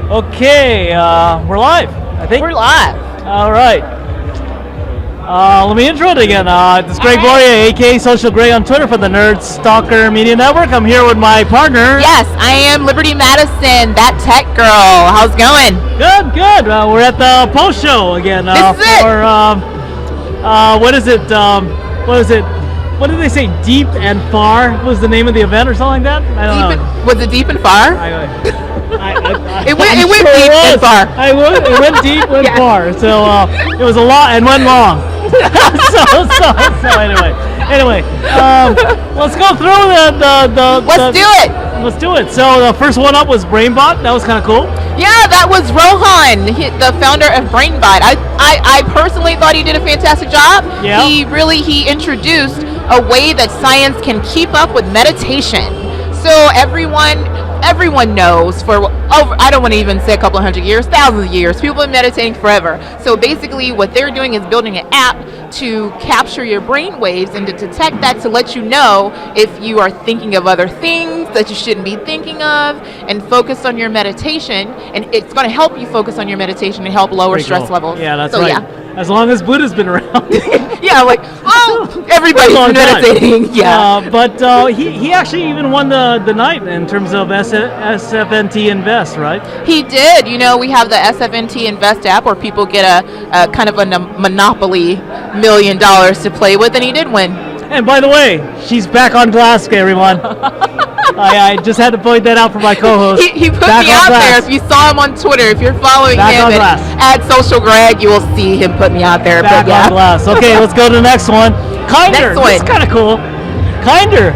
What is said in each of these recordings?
Okay, we're live, I think. We're live. All right. Let me intro it again. This is Greg Boria, aka Social Greg on Twitter for the Nerd Stalker Media Network. I'm here with my partner. Yes, I am Liberty Madison, that tech girl. How's it going? Good, good. We're at the post show again. This is it. What is it? What is it? What did they say? Deep and Far was the name of the event or something like that? I don't know. Was it deep and far? It went sure deep and far. It went deep and Yeah. far. So it was a lot and went long. so anyway, let's go through the. Let's do it. Let's do it. So the first one up was BrainBot. That was kind of cool. Yeah, that was Rohan, the founder of BrainBot. I personally thought he did a fantastic job. Yeah. He introduced a way that science can keep up with meditation. So everyone knows for over, I don't want to even say a couple of hundred years, thousands of years, people have been meditating forever. So basically what they're doing is building an app to capture your brain waves and to detect that, to let you know if you are thinking of other things that you shouldn't be thinking of, and focus on your meditation. And it's going to help you focus on your meditation and help lower Pretty stress cool. levels. Yeah, that's so, right. Yeah. As long as Buddha's been around. Yeah, like, everybody's long time. meditating. Yeah. But he actually even won the night in terms of SFNT Invest, right? He did. You know, we have the SFNT Invest app where people get a kind of a monopoly $1 million to play with, and he did win. And by the way, she's back on glass, everyone. I just had to point that out for my co-host. He put Back me on out glass. there. If you saw him on Twitter, if you're following Back him on glass. at Social Greg, you will see him put me out there. Back but yeah. on glass. Okay, let's go to the next one. Kinder. Next one. That's kind of cool. Kinder.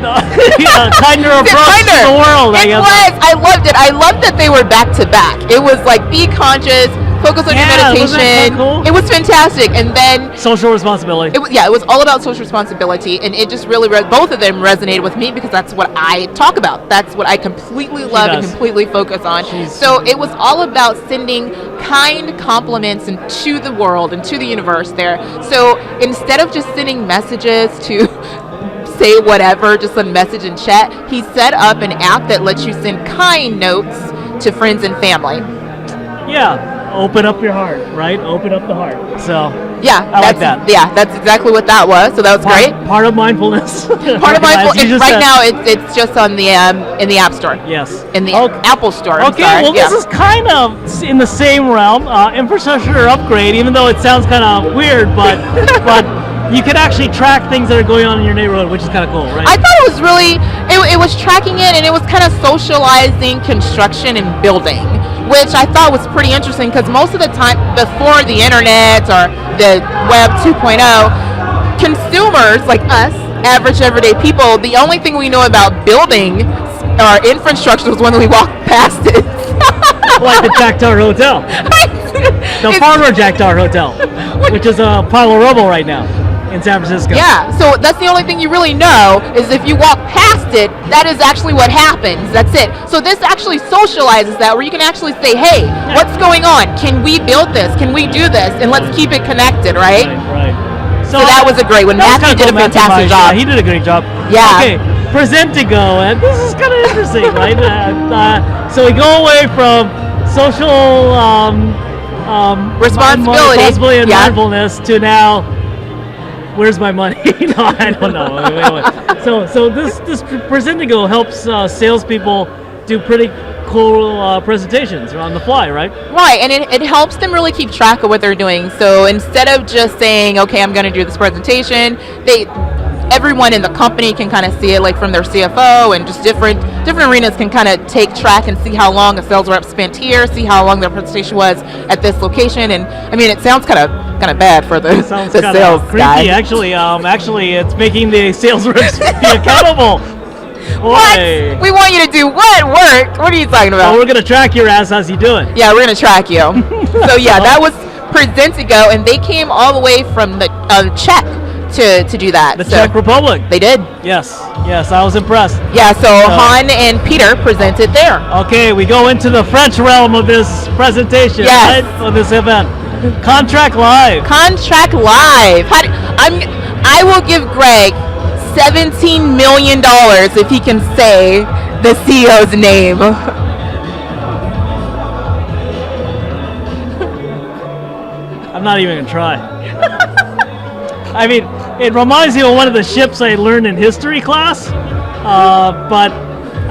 Kinder approach to the world. I guess. I loved it. I loved that they were back to back. It was like, be conscious, focus on your wasn't that meditation. cool? It was fantastic. And then Social responsibility. it was all about social responsibility, and it just really both of them resonated with me because that's what I talk about. That's what I completely love and does. completely focus on. So it was all about sending kind compliments into the world and to the universe there. So instead of just sending messages to say whatever, just a message in chat, he set up an app that lets you send kind notes to friends and family. Yeah. Open up your heart, right? Open up the heart. So Yeah, I like that. Yeah, that's exactly what that was. So that was great. Part of mindfulness. Part of my As you just right said. now it's just on the in the App Store. Yes. In the Okay. Apple Store. I'm Okay, sorry. well, Yeah. this is kind of in the same realm, infrastructure upgrade. Even though it sounds kind of weird, but you can actually track things that are going on in your neighborhood, which is kind of cool, right? I thought it was really it was tracking it, and it was kind of socializing construction and building, which I thought was pretty interesting because most of the time before the internet or the web 2.0, consumers like us, average everyday people, the only thing we know about building or infrastructure was when we walk past it. Like the Jack Tar Hotel, the former Jack Tar Hotel, which is a pile of rubble right now in San Francisco. Yeah, so that's the only thing you really know is if you walk past it, that is actually what happens. That's it. So this actually socializes that, where you can actually say, hey, what's going on? Can we build this? Can we do this? And let's keep it connected, right? Right. So that was a great one. that was Matthew kinda did a cool. Matthew fantastic Mize, job. Yeah, he did a great job. Yeah. Okay, Presentigo, and this is kind of interesting, right? So we go away from social Responsibility. and Yeah. mindfulness to now, where's my money? No, I don't know. Wait. So this Presentigo helps salespeople do pretty cool presentations on the fly, right? Right, and it helps them really keep track of what they're doing. So instead of just saying, okay, I'm going to do this presentation, everyone in the company can kind of see it, like from their CFO, and just different arenas can kind of take track and see how long a sales rep spent here, see how long their presentation was at this location. And I mean, it sounds kind of bad for the Sounds the kind sales of creepy, guy. actually, it's making the sales reps be accountable. What? Boy. We want you to do what work? What are you talking about? Well, we're gonna track your ass as you do it. Yeah, we're gonna track you. So yeah, that was Presentigo, and they came all the way from the Czech to do that. The So Czech Republic. They did. Yes, I was impressed. Yeah, so Han and Peter presented there. Okay, we go into the French realm of this presentation, Yes. right? Of this event. Contract Live. Contract Live. I will give Greg $17 million if he can say the CEO's name. I'm not even gonna try. I mean, it reminds me of one of the ships I learned in history class, but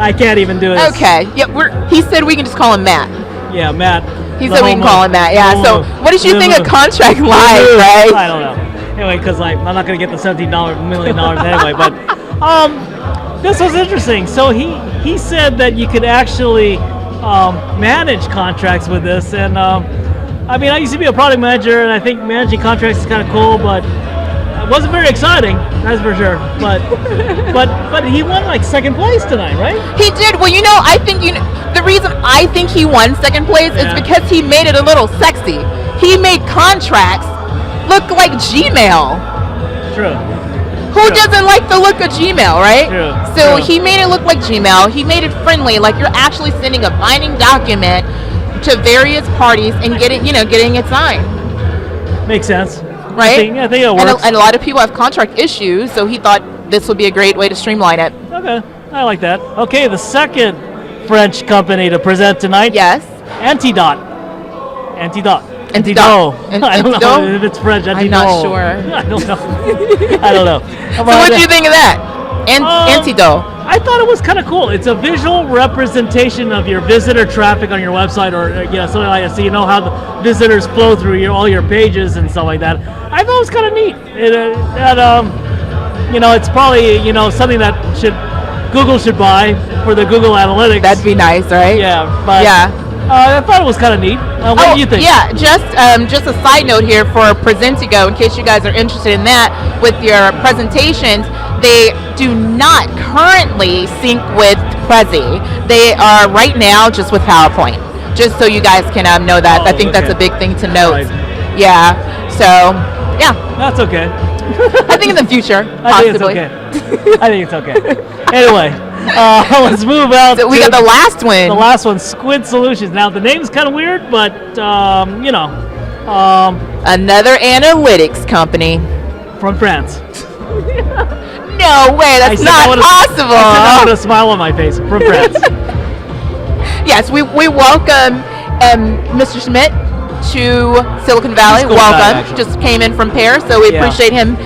I can't even do it. Okay. Yeah, he said we can just call him Matt. Yeah, Matt. He said we can call him Matt. Yeah. So, what did you think of Contract Live, right? I don't know. Anyway, because I'm not going to get the $17 million anyway. But this was interesting. So he said that you could actually manage contracts with this, and I mean, I used to be a product manager, and I think managing contracts is kind of cool, but it wasn't very exciting, that's for sure. But he won like second place tonight, right? He did. Well, I think the reason I think he won second place is because he made it a little sexy. He made contracts look like Gmail. True. Who doesn't like the look of Gmail, right? True. So True. he made it look like Gmail. He made it friendly, like you're actually sending a binding document to various parties and getting it signed. Makes sense. Right? I think it works. And a lot of people have contract issues, so he thought this would be a great way to streamline it. Okay, I like that. Okay, the second French company to present tonight. Yes. Antidot. Antidote. I don't know if it's French. I'm not sure. I don't know. I don't know. So what do you think of that? Antidote. I thought it was kind of cool. It's a visual representation of your visitor traffic on your website, or something like that, so you know how the visitors flow through all your pages and stuff like that. I thought it was kind of neat. It's probably something that Google should buy for the Google Analytics. That'd be nice, right? Yeah, but I thought it was kind of neat. What do you think? Yeah, just a side note here for Presentigo, in case you guys are interested in that, with your presentations, they do not currently sync with Prezi. They are right now just with PowerPoint, just so you guys can know that. I think that's a big thing to note. Right. Yeah, so, yeah. That's okay. I think in the future, possibly. I think it's okay. Anyway, let's move out. So we got the last one. The last one, Squid Solutions. Now the name's kind of weird, but another analytics company from France. No way, that's not possible. I said that with a smile on my face. From France. Yes, we welcome Mr. Schmidt to Silicon Valley. Cool Welcome. guy, just came in from Paris, so we appreciate him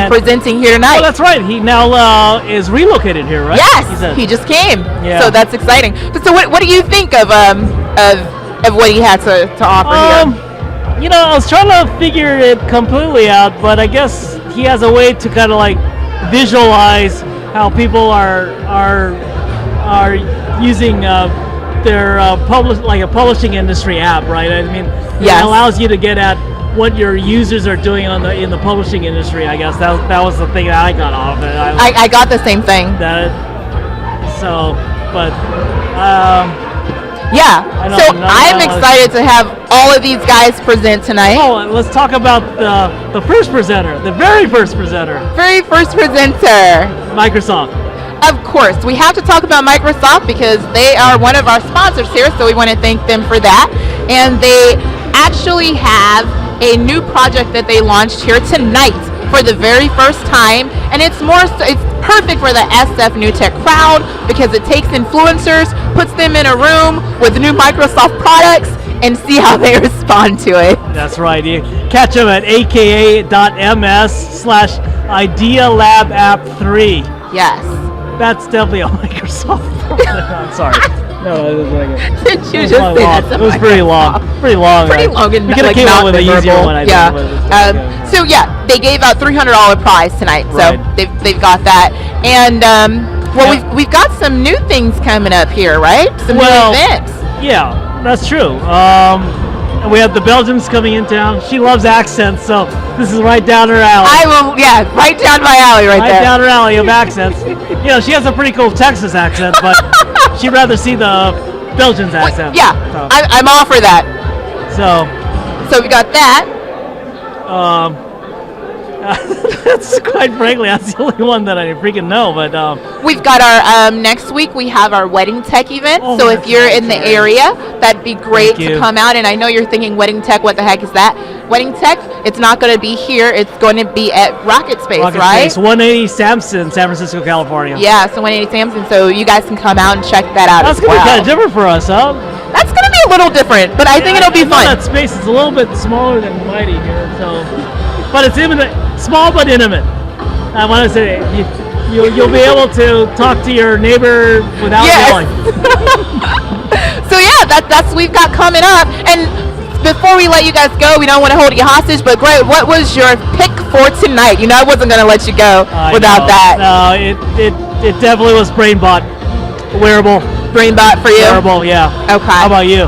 presenting here tonight. Oh, that's right. He now is relocated here, right? Yes, he just came. Yeah. So that's exciting. So what do you think of what he had to offer here? I was trying to figure it completely out, but I guess he has a way to kind of like visualize how people are using their a publishing industry app, right? I mean, it allows you to get at what your users are doing in the publishing industry. I guess that was the thing that I got off of it. I got the same thing. I'm excited to have all of these guys present tonight. Oh, let's talk about the first presenter, the very first presenter. Very first presenter. Microsoft. Of course, we have to talk about Microsoft because they are one of our sponsors here, so we want to thank them for that. And they actually have a new project that they launched here tonight for the very first time, and it's perfect for the SF New Tech crowd because it takes influencers, puts them in a room with new Microsoft products, and see how they respond to it. That's right. You catch them at aka.ms/IdeaLabApp3. Yes. That's definitely a Microsoft program. I'm sorry. No, it was like Did you just say that's it was pretty long. Pretty long. Pretty long and we could have came up with an easier one. I think. So they gave out $300 prize tonight. So they've got that, and we've got some new things coming up here, right? Some new events. Yeah, that's true. And we have the Belgians coming in town. She loves accents, so this is right down her alley. Right down my alley there. Right down her alley of accents. She has a pretty cool Texas accent, but she'd rather see the Belgians accent. I'm all for that. So we got that. That's quite frankly, that's the only one that I freaking know. But We've got our next week. We have our Wedding Tech event. Oh, so if that's you're right, in the sorry. area, that'd be great Thank to you. come out. And I know you're thinking Wedding Tech. What the heck is that? Wedding Tech. It's not going to be here. It's going to be at Rocket Space, Rocket right? Space, 180 Samson, San Francisco, California. Yeah. So 180 Samson. So you guys can come out and check that out That's as gonna well. be kind of different for us, huh? That's going to be a little different, but I think it'll be I know fun. That space is a little bit smaller than Mighty here, so, but it's intimate, small but intimate. I want to say you'll be able to talk to your neighbor without yelling. So yeah, that's what we've got coming up. And before we let you guys go, we don't want to hold you hostage, but Greg, what was your pick for tonight? You know, I wasn't going to let you go without that. No, it definitely was BrainBot, wearable. BrainBot for you? Wearable, yeah. Okay. How about you?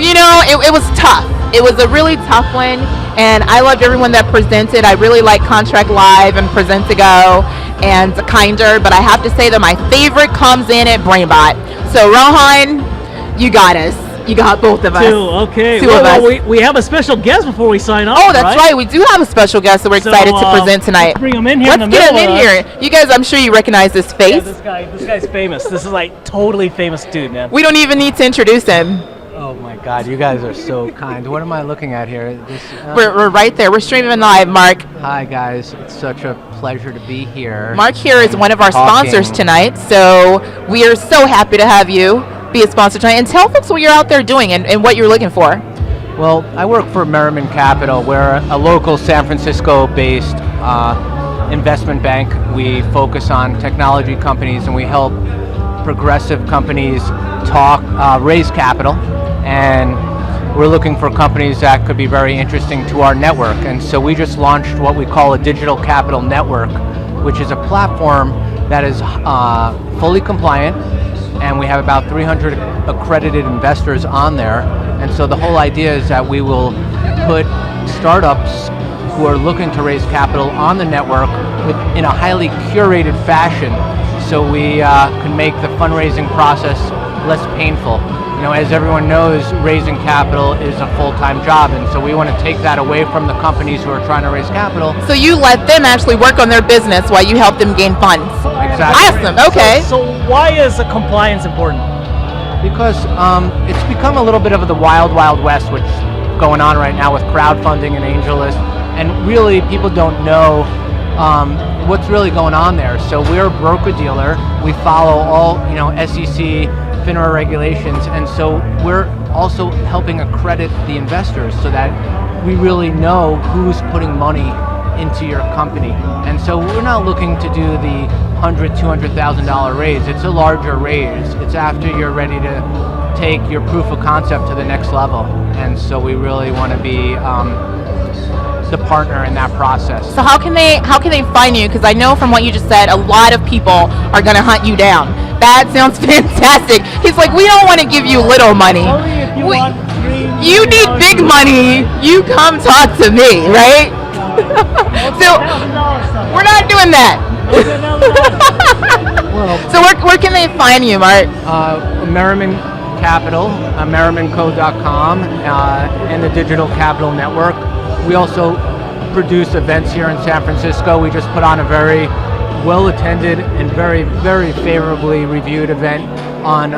You know, it was tough. It was a really tough one, and I loved everyone that presented. I really like Contract Live and Presentigo and Kinder, but I have to say that my favorite comes in at BrainBot. So Rohan, you got us. You got both of us. Okay. Two of us. We have a special guest before we sign off. Oh, that's right. We do have a special guest that we're excited to present tonight. Let's bring him in here. Let's in the get him middle, in here. You guys, I'm sure you recognize this Yeah, face. this guy's famous. This is like totally famous dude, man. We don't even need to introduce him. Oh my God, you guys are so kind. What am I looking at here? We're right there. We're streaming live, Mark. Hi guys, it's such a pleasure to be here. Mark here is one of our Talking. sponsors tonight, so we are so happy to have you be a sponsor tonight. And tell folks what you're out there doing and what you're looking for. Well, I work for Merriman Capital. We're a local San Francisco-based investment bank. We focus on technology companies and we help progressive companies raise capital. And we're looking for companies that could be very interesting to our network. And so we just launched what we call a digital capital network, which is a platform that is fully compliant, and we have about 300 accredited investors on there. And so the whole idea is that we will put startups who are looking to raise capital on the network in a highly curated fashion, so we can make the fundraising process less painful. You know, as everyone knows, raising capital is a full-time job, and so we want to take that away from the companies who are trying to raise capital. So you let them actually work on their business while you help them gain funds. Exactly. Awesome. Okay. So why is the compliance important? Because it's become a little bit of the wild, wild west, which is going on right now with crowdfunding and AngelList, and really people don't know what's really going on there. So we're a broker-dealer. We follow all, SEC, FINRA regulations, and so we're also helping accredit the investors so that we really know who's putting money into your company. And so we're not looking to do the $100,000, $200,000 raise. It's a larger raise. It's after you're ready to take your proof of concept to the next level. And so we really want to be the partner in that process. So how can they find you? Because I know from what you just said, a lot of people are going to hunt you down. That sounds fantastic. He's like, we don't want to give you little money. Only if you want green. You need big money. You come talk to me, right? So we're not doing that. So where can they find you, Mark? Merriman Capital, merrimanco.com, and the Digital Capital Network. We also produce events here in San Francisco. We just put on a very well-attended and very, very favorably reviewed event on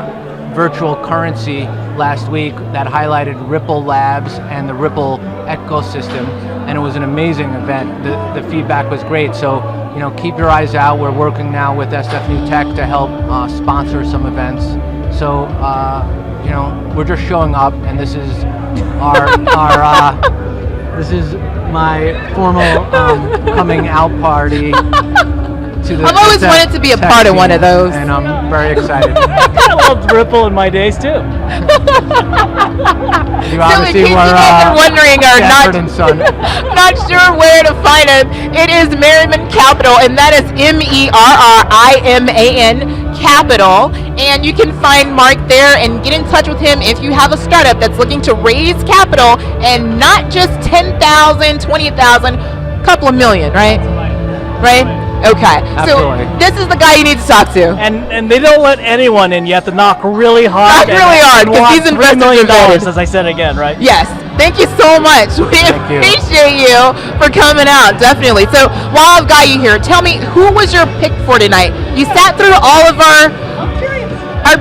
virtual currency last week that highlighted Ripple Labs and the Ripple ecosystem, and it was an amazing event. The feedback was great. So, keep your eyes out. We're working now with SF New Tech to help sponsor some events. So, we're just showing up, and this is this is my formal coming out party. I've always wanted to be a part of one of those. And I'm very excited. I loved Ripple in my days too. You So in obviously case you were guys are wondering or Stanford and Son. not sure where to find it, it is Merriman Capital, and that is MERRIMAN Capital. And you can find Mark there and get in touch with him if you have a startup that's looking to raise capital, and not just 10,000, 20,000, couple of million, right? Right? Okay. Absolutely. So this is the guy you need to talk to. And they don't let anyone in. You have to knock really hard. Knock really hard, 'cause these $3 investors million, are vetted. as I said again, right? Yes. Thank you so much. We Thank you. appreciate you for coming out, definitely. So while I've got you here, tell me, who was your pick for tonight? You sat through all of our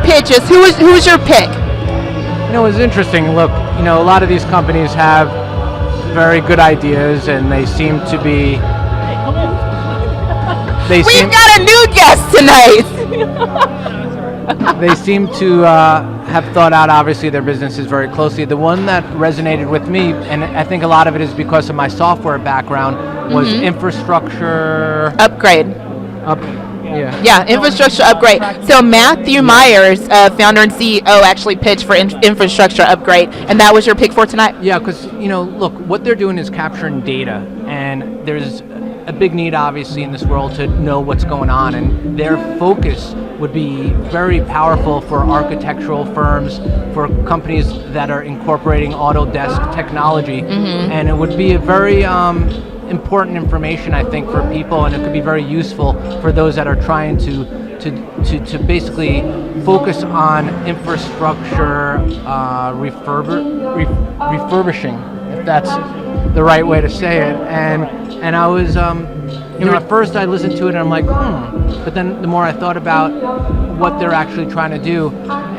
pitches. Who was your pick? You know, it was interesting. Look, you know, a lot of these companies have very good ideas, and they seem to be. We've got a new guest tonight. They seem to have thought out, obviously, their businesses very closely. The one that resonated with me, and I think a lot of it is because of my software background, was infrastructure Upgrade. Yeah. Infrastructure upgrade. So Matthew Myers, founder and CEO, actually pitched for infrastructure upgrade, and that was your pick for tonight? Yeah, because, you know, look, what they're doing is capturing data, and there's a big need, obviously, in this world to know what's going on, and their focus would be very powerful for architectural firms, for companies that are incorporating Autodesk technology, and it would be a very important information, I think, for people, and it could be very useful for those that are trying to basically focus on infrastructure refurbishing, if that's the right way to say it. And I was, you know, at first I listened to it and I'm like, but then the more I thought about what they're actually trying to do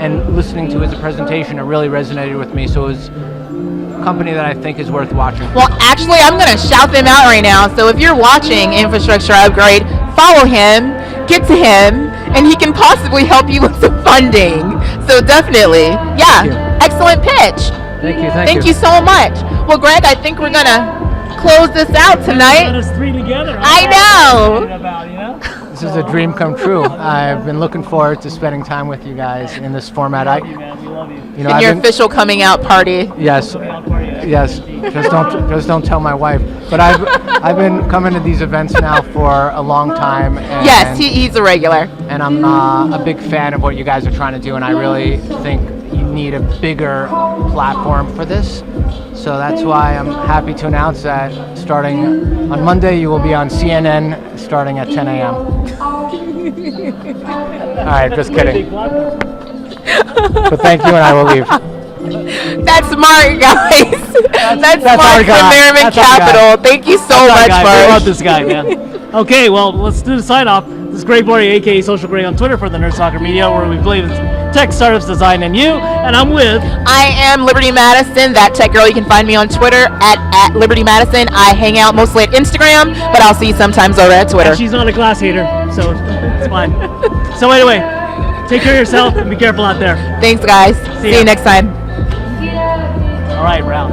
and listening to it as a presentation, it really resonated with me. So it was a company that I think is worth watching. Well, actually, I'm going to shout them out right now. So if you're watching Infrastructure Upgrade, follow him, get to him, and he can possibly help you with some funding. So definitely, yeah, excellent pitch. Thank you. Thank you so much. Well, Greg, I think we're going to close this out tonight. Let us three together. I know. About, you know? This is a dream come true. I've been looking forward to spending time with you guys in this format. We love you, man. We love you. You know, And your official coming out party. Yes. Just don't tell my wife. But I've been coming to these events now for a long time. And, Yes, he's a regular. And I'm a big fan of what you guys are trying to do, and I really think you need a bigger platform for this. So that's why I'm happy to announce that starting on Monday, you will be on CNN starting at 10 a.m. All right, just kidding. But thank you, and I will leave. That's Mark, guys. That's our Mark guy. from Merriman That's our guy. Capital. Thank you so much, Guy, we love Mark. this guy, man. Okay, well, let's do the sign off. This is Greg Bory, aka Social Greg on Twitter for the Nerd Soccer Media, where we believe in tech, startups, design, and you. And I'm with. I am Liberty Madison, that tech girl. You can find me on Twitter at Liberty Madison. I hang out mostly at Instagram, but I'll see you sometimes over at Twitter. And she's not a glass hater, so it's fine. So anyway, take care of yourself and be careful out there. Thanks, guys. See See ya. you next time. All right, Ralph.